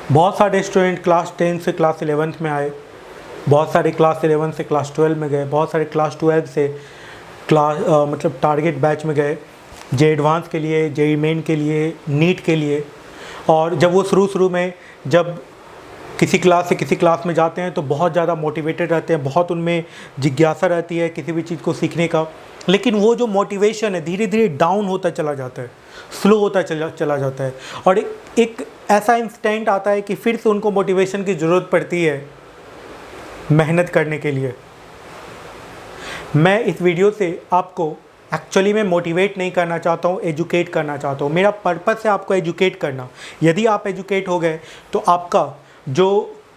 बहुत सारे student class 10 से क्लास 11th में आए, बहुत सारे क्लास 11 से क्लास 12 में गए, बहुत सारे क्लास 12 से क्लास मतलब टारगेट बैच में गए, जे एडवांस के लिए, जे मेन के लिए, नीट के लिए। और जब वो शुरू में जब किसी क्लास से किसी क्लास में जाते हैं तो बहुत ज़्यादा मोटिवेटेड रहते हैं, बहुत उनमें जिज्ञासा रहती है किसी भी चीज़ को सीखने का। लेकिन वो जो मोटिवेशन है धीरे धीरे डाउन होता चला जाता है, स्लो होता चला जाता है, और एक ऐसा इंस्टेंट आता है कि फिर से उनको मोटिवेशन की ज़रूरत पड़ती है मेहनत करने के लिए। मैं इस वीडियो से आपको एक्चुअली में मोटिवेट नहीं करना चाहता हूँ, एजुकेट करना चाहता हूँ। मेरा पर्पस है आपको एजुकेट करना। यदि आप एजुकेट हो गए तो आपका जो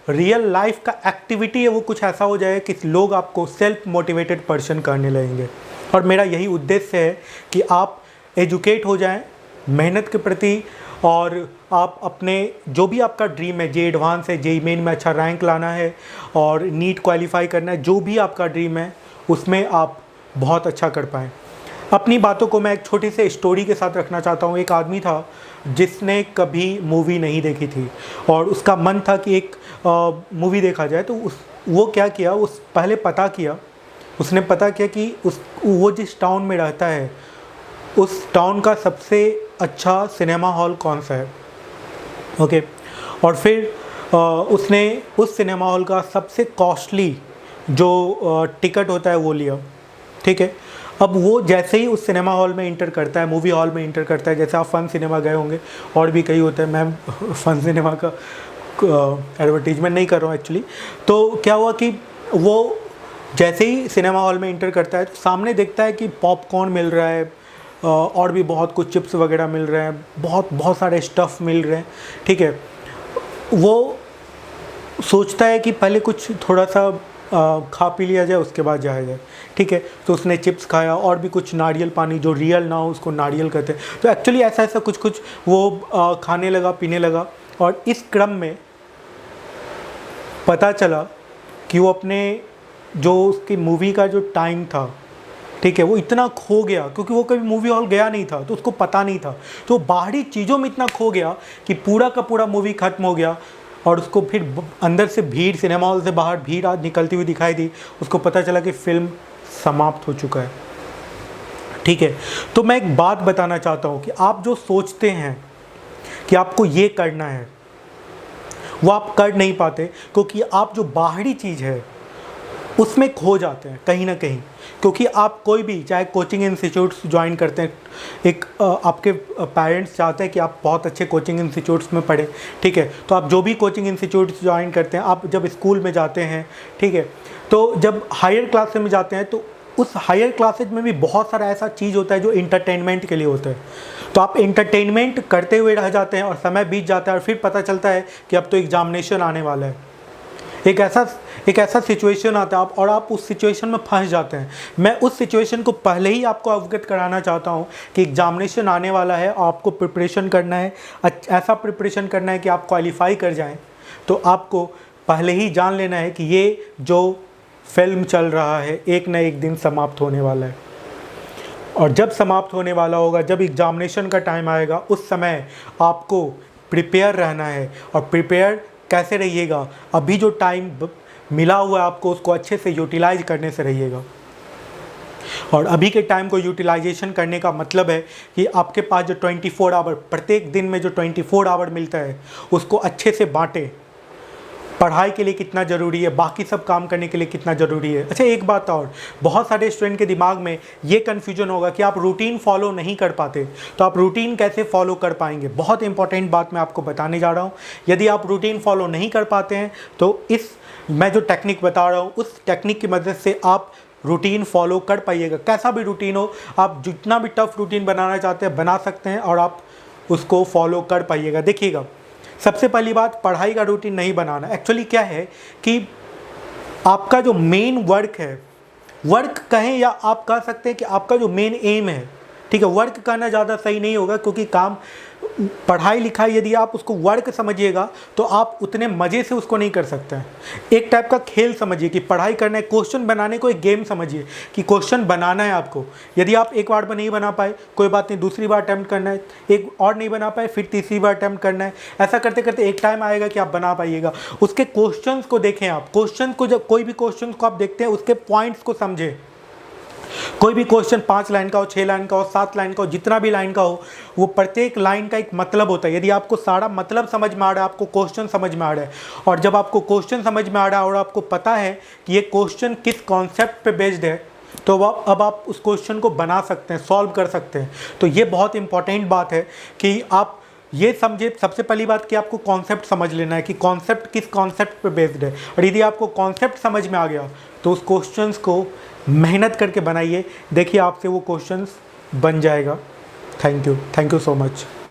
रियल लाइफ का एक्टिविटी है वो कुछ ऐसा हो जाएगा कि लोग आपको सेल्फ मोटिवेटेड पर्सन करने लगेंगे। और मेरा यही उद्देश्य है कि आप एजुकेट हो जाएं मेहनत के प्रति, और आप अपने जो भी आपका ड्रीम है, जे एडवांस है, जे मेन में अच्छा रैंक लाना है और नीट क्वालिफाई करना है, जो भी आपका ड्रीम है उसमें आप बहुत अच्छा कर पाएँ। अपनी बातों को मैं एक छोटी सी स्टोरी के साथ रखना चाहता हूँ। एक आदमी था जिसने कभी मूवी नहीं देखी थी और उसका मन था कि एक मूवी देखा जाए। तो वो क्या किया, पहले उसने पता किया कि वो जिस टाउन में रहता है उस टाउन का सबसे अच्छा सिनेमा हॉल कौन सा है। ओके, और फिर उसने उस सिनेमा हॉल का सबसे कॉस्टली जो टिकट होता है वो लिया। ठीक है, अब वो जैसे ही उस सिनेमा हॉल में इंटर करता है, मूवी हॉल में इंटर करता है, जैसे आप फन सिनेमा गए होंगे और भी कई होते हैं, मैं फन सिनेमा का एडवर्टीजमेंट नहीं कर रहा हूँ एक्चुअली। तो क्या हुआ कि वो जैसे ही सिनेमा हॉल में इंटर करता है तो सामने देखता है कि पॉपकॉर्न मिल रहा है और भी बहुत कुछ चिप्स वगैरह मिल रहे हैं, बहुत सारे स्टफ़ मिल रहे हैं। ठीक है, वो सोचता है कि पहले कुछ थोड़ा सा खा पी लिया जाए उसके बाद जाया जाए। ठीक है, तो उसने चिप्स खाया और भी कुछ नारियल पानी, जो रियल ना हो उसको नारियल कहते हैं। तो एक्चुअली ऐसा कुछ वो खाने लगा, पीने लगा, और इस क्रम में पता चला कि वो अपने जो उसकी मूवी का जो टाइम था, ठीक है, वो इतना खो गया क्योंकि वो कभी मूवी हॉल गया नहीं था तो उसको पता नहीं था। तो बाहरी चीज़ों में इतना खो गया कि पूरा का पूरा मूवी ख़त्म हो गया और उसको फिर अंदर से भीड़, सिनेमा हॉल से बाहर भीड़ आज निकलती हुई दिखाई दी। उसको पता चला कि फ़िल्म समाप्त हो चुका है। ठीक है, तो मैं एक बात बताना चाहता हूँ कि आप जो सोचते हैं कि आपको ये करना है वो आप कर नहीं पाते, क्योंकि आप जो बाहरी चीज़ है उसमें खो जाते हैं कहीं ना कहीं। क्योंकि आप कोई भी, चाहे कोचिंग इंस्टीट्यूट्स ज्वाइन करते हैं, एक आपके पेरेंट्स चाहते हैं कि आप बहुत अच्छे कोचिंग इंस्टीट्यूट्स में पढ़ें। ठीक है, तो आप जो भी कोचिंग इंस्टीट्यूट्स ज्वाइन करते हैं, आप जब स्कूल में जाते हैं, ठीक है, तो जब हायर क्लासेस में जाते हैं तो उस हायर क्लासेज में भी बहुत सारा ऐसा चीज़ होता है जो इंटरटेनमेंट के लिए होता है। तो आप इंटरटेनमेंट करते हुए रह जाते हैं और समय बीत जाता है और फिर पता चलता है कि अब तो एग्जामिनेशन आने वाला है। एक ऐसा सिचुएशन आता है और आप उस सिचुएशन में फंस जाते हैं। मैं उस सिचुएशन को पहले ही आपको अवगत कराना चाहता हूं कि एग्जामिनेशन आने वाला है, आपको प्रिपरेशन करना है, ऐसा प्रिपरेशन करना है कि आप क्वालिफाई कर जाएं। तो आपको पहले ही जान लेना है कि ये जो फिल्म चल रहा है एक न एक दिन समाप्त होने वाला है, और जब समाप्त होने वाला होगा, जब एग्जामिनेशन का टाइम आएगा, उस समय आपको प्रिपेयर रहना है। और प्रिपेयर कैसे रहिएगा, अभी जो टाइम मिला हुआ है आपको उसको अच्छे से यूटिलाइज करने से रहिएगा। और अभी के टाइम को यूटिलाइजेशन करने का मतलब है कि आपके पास जो 24 आवर, प्रत्येक दिन में जो 24 आवर मिलता है उसको अच्छे से बांटें। पढ़ाई के लिए कितना ज़रूरी है, बाकी सब काम करने के लिए कितना ज़रूरी है। अच्छा, एक बात और, बहुत सारे स्टूडेंट के दिमाग में ये कन्फ्यूजन होगा कि आप रूटीन फॉलो नहीं कर पाते, तो आप रूटीन कैसे फॉलो कर पाएंगे। बहुत इंपॉर्टेंट बात मैं आपको बताने जा रहा हूँ। यदि आप रूटीन फॉलो नहीं कर पाते हैं तो मैं जो टेक्निक बता रहा हूँ उस टेक्निक की मदद से आप रूटीन फॉलो कर पाइएगा। कैसा भी रूटीन हो, आप जितना भी टफ रूटीन बनाना चाहते हैं बना सकते हैं और आप उसको फॉलो कर पाइएगा। देखिएगा, सबसे पहली बात, पढ़ाई का रूटीन नहीं बनाना। एक्चुअली क्या है कि आपका जो मेन वर्क है, वर्क कहें या आप कह सकते हैं कि आपका जो मेन एम है, ठीक है, वर्क करना ज़्यादा सही नहीं होगा क्योंकि काम पढ़ाई लिखाई यदि आप उसको वर्क समझिएगा तो आप उतने मज़े से उसको नहीं कर सकते हैं। एक टाइप का खेल समझिए कि पढ़ाई करना है, क्वेश्चन बनाने को एक गेम समझिए कि क्वेश्चन बनाना है आपको। यदि आप एक बार में नहीं बना पाए कोई बात नहीं, दूसरी बार अटैम्प्ट करना है, एक और नहीं बना पाए फिर तीसरी बार अटैम्प्ट करना है। ऐसा करते करते एक टाइम आएगा कि आप बना पाइएगा। उसके क्वेश्चंस को देखें आप, क्वेश्चन को जब कोई भी क्वेश्चन को आप देखते हैं उसके पॉइंट्स को समझें। कोई भी क्वेश्चन 5 लाइन का हो, 6 लाइन का हो, 7 लाइन का हो, जितना भी लाइन का हो, वो प्रत्येक लाइन का एक मतलब होता है। यदि आपको सारा मतलब समझ में आ रहा है, आपको क्वेश्चन समझ में आ रहा है, और जब आपको क्वेश्चन समझ में आ रहा है और आपको पता है कि ये क्वेश्चन किस कॉन्सेप्ट पे बेस्ड है, तो अब आप उस क्वेश्चन को बना सकते हैं, सॉल्व कर सकते हैं। तो ये बहुत इंपॉर्टेंट बात है कि आप ये समझे। सबसे पहली बात कि आपको कॉन्सेप्ट समझ लेना है कि कॉन्सेप्ट किस कॉन्सेप्ट पे बेस्ड है, और यदि आपको कॉन्सेप्ट समझ में आ गया तो उस क्वेश्चंस को मेहनत करके बनाइए, देखिए आपसे वो क्वेश्चंस बन जाएगा। Thank you so much.